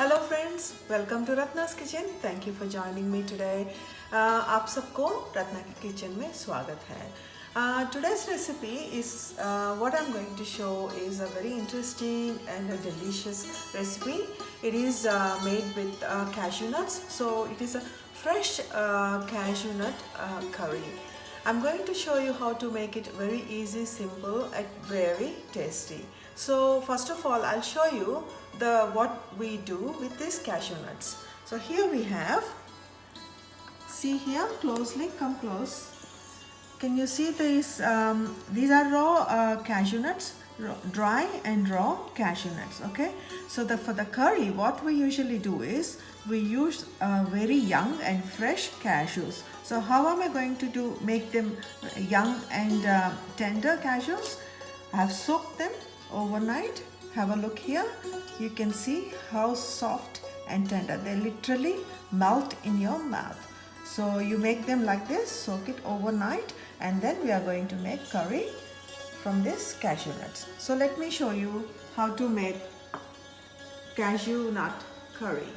Hello friends, welcome to Ratna's kitchen. Thank you for joining me today. आप सबको रत्ना की kitchen में स्वागत है। Today's recipe is what I'm going to show is a very interesting and a delicious recipe. It is made with cashew nuts, so it is a fresh cashew nut curry. I'm going to show you how to make it very easy, simple and very tasty. So first of all, I'll show you what we do with these cashew nuts. So here we have, see here closely, come close. Can you see these? These are raw cashew nuts, dry and raw cashew nuts. Okay, so for the curry, what we usually do is we use very young and fresh cashews. So how am I going to make them young and tender cashews? I have soaked them overnight. Have a look here. You can see how soft and tender. They literally melt in your mouth. So you make them like this, soak it overnight, and then we are going to make curry from this cashew nuts. So let me show you how to make cashew nut curry.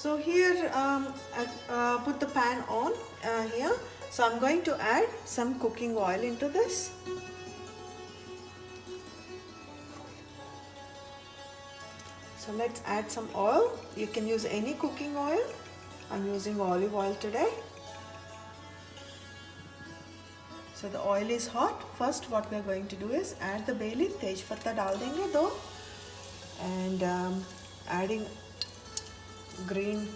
So here I put the pan on here. So I'm going to add some cooking oil into this. So let's add some oil. You can use any cooking oil. I'm using olive oil today. So the oil is hot. First what we are going to do is add the bay leaf. तेज पत्ता डाल देंगे दो. And adding green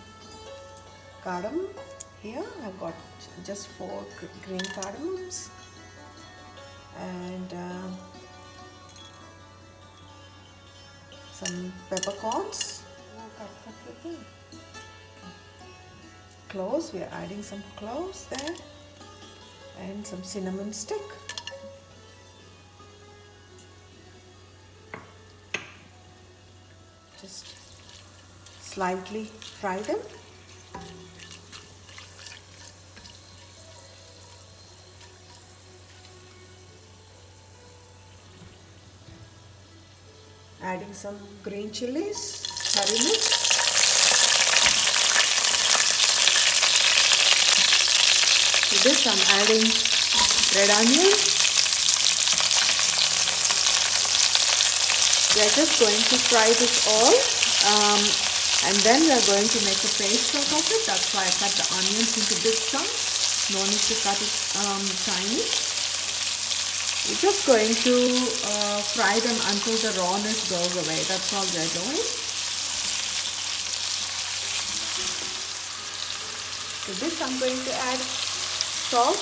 cardamom. Here I've got just 4 green cardamoms, and some peppercorns, cloves. We are adding some cloves there, and some cinnamon stick. Just slightly fry them. Adding some green chillies, curry mix. To this I'm adding red onion. We are just going to fry this all. And then we are going to make a paste out of it. That's why I cut the onions into big chunks. No need to cut it tiny. We're just going to fry them until the rawness goes away. That's all we're doing. To this I'm going to add salt,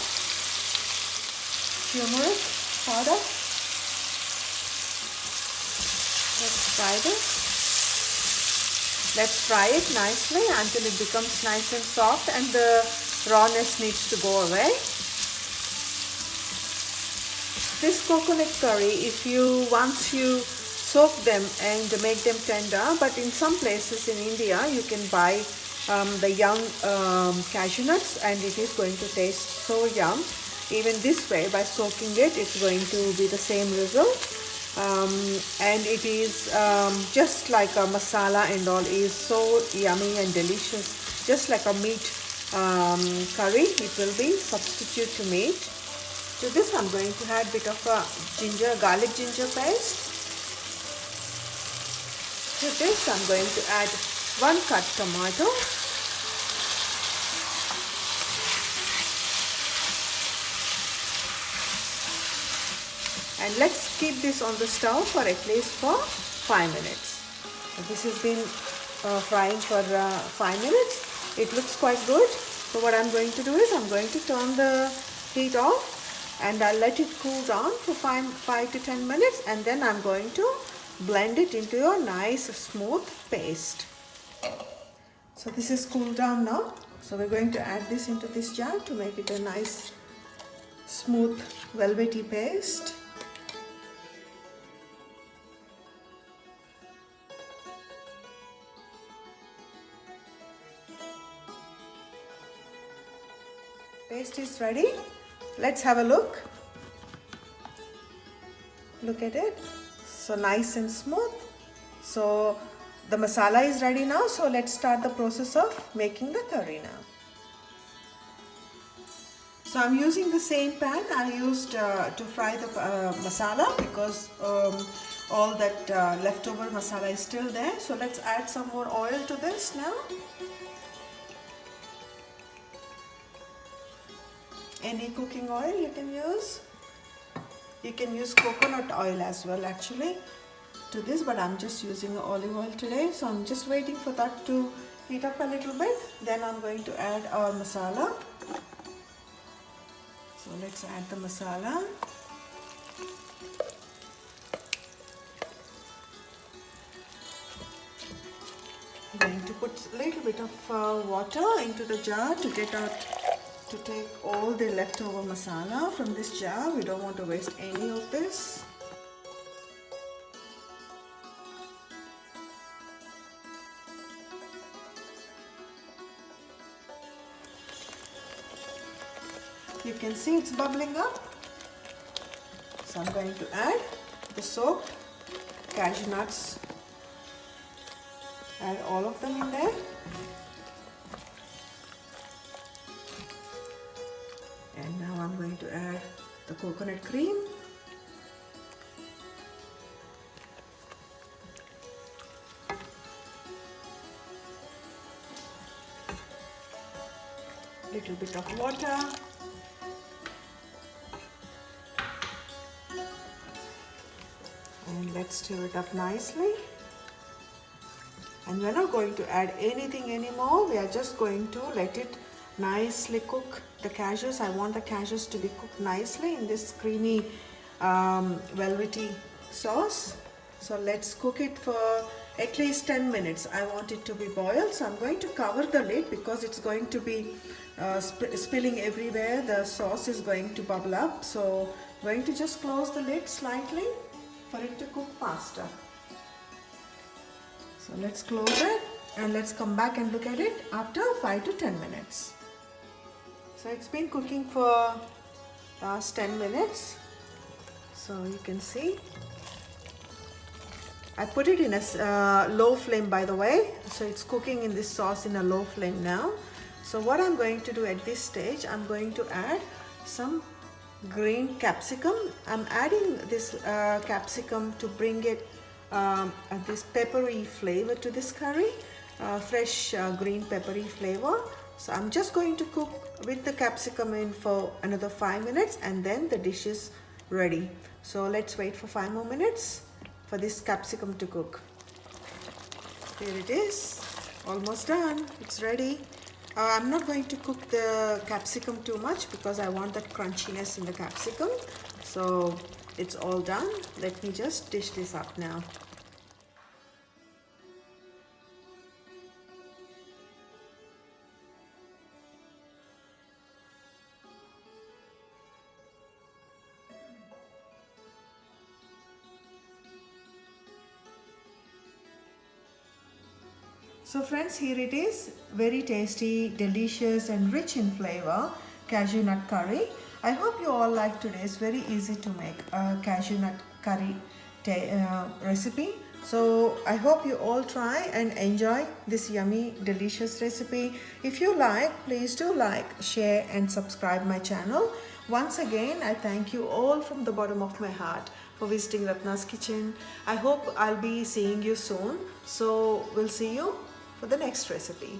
tumeric powder. Let's fry this. Let's fry it nicely until it becomes nice and soft and the rawness needs to go away. This coconut curry, once you soak them and make them tender, but in some places in India you can buy the young cashew nuts and it is going to taste so yum. Even this way, by soaking it, it's going to be the same result. And it is just like a masala and all, is so yummy and delicious, just like a meat curry. It will be substitute to meat. To this I'm going to add a bit of garlic ginger paste. To this I'm going to add 1 cut tomato. And let's keep this on the stove for at least 5 minutes. So this has been frying for 5 minutes. It looks quite good. So what I'm going to do is I'm going to turn the heat off and I'll let it cool down for 5 to 10 minutes, and then I'm going to blend it into a nice smooth paste. So this is cooled down now. So we're going to add this into this jar to make it a nice smooth velvety paste. Paste is ready. Let's have a look. Look at it. So nice and smooth. So the masala is ready now. So let's start the process of making the curry now. So I'm using the same pan I used to fry the masala, because all that leftover masala is still there. So let's add some more oil to this now. Any cooking oil you can use. You can use coconut oil as well actually to this, but I'm just using olive oil today. So I'm just waiting for that to heat up a little bit. Then I'm going to add our masala. So let's add the masala. I'm going to put a little bit of water into the jar to take all the leftover masala from this jar. We don't want to waste any of this. You can see it's bubbling up. So I'm going to add the soaked cashew nuts. Add all of them in there. And now I'm going to add the coconut cream. Little bit of water. And let's stir it up nicely. And we're not going to add anything anymore. We are just going to let it nicely cook the cashews. I want the cashews to be cooked nicely in this creamy velvety sauce. So let's cook it for at least 10 minutes. I want it to be boiled. So I'm going to cover the lid because it's going to be spilling everywhere. The sauce is going to bubble up. So I'm going to just close the lid slightly for it to cook faster. So let's close it and let's come back and look at it after 5 to 10 minutes. So it's been cooking for last 10 minutes. So you can see I put it in a low flame, by the way. So it's cooking in this sauce in a low flame now. So what I'm going to do at this stage, I'm going to add some green capsicum. I'm adding this capsicum to bring it this peppery flavor to this curry, fresh green peppery flavor. So I'm just going to cook with the capsicum in for another 5 minutes, and then the dish is ready. So let's wait for 5 more minutes for this capsicum to cook. Here it is, almost done. It's ready. I'm not going to cook the capsicum too much because I want that crunchiness in the capsicum. So it's all done. Let me just dish this up now. So friends, here it is, very tasty, delicious and rich in flavor cashew nut curry. I hope you all like today's very easy to make cashew nut curry recipe. So I hope you all try and enjoy this yummy delicious recipe. If you like, please do like, share and subscribe my channel. Once again, I thank you all from the bottom of my heart for visiting Ratna's Kitchen. I hope I'll be seeing you soon. So we'll see you for the next recipe.